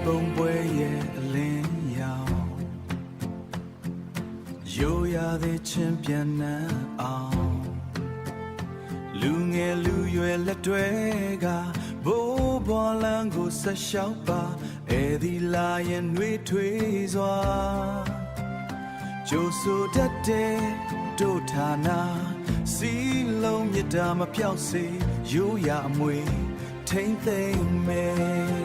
ပုံပွဲရဲ့အလင်းရောင်ရိုးရတဲ့ချင်းပြန်နှံအောင်လူငယ်လူရွယ်လက်တွေကဘိုးဘွားလန်းကိုဆက်လျှောက်ပါအဲ့ဒီလာရင်နှွေးထွေးစွာကြိုးဆိုတတ်တဲ့တို့ဌာနစီလုံးမြတ်တာမပြောက်စေရိုးရအမွေထိမ့်သိမ့်မယ်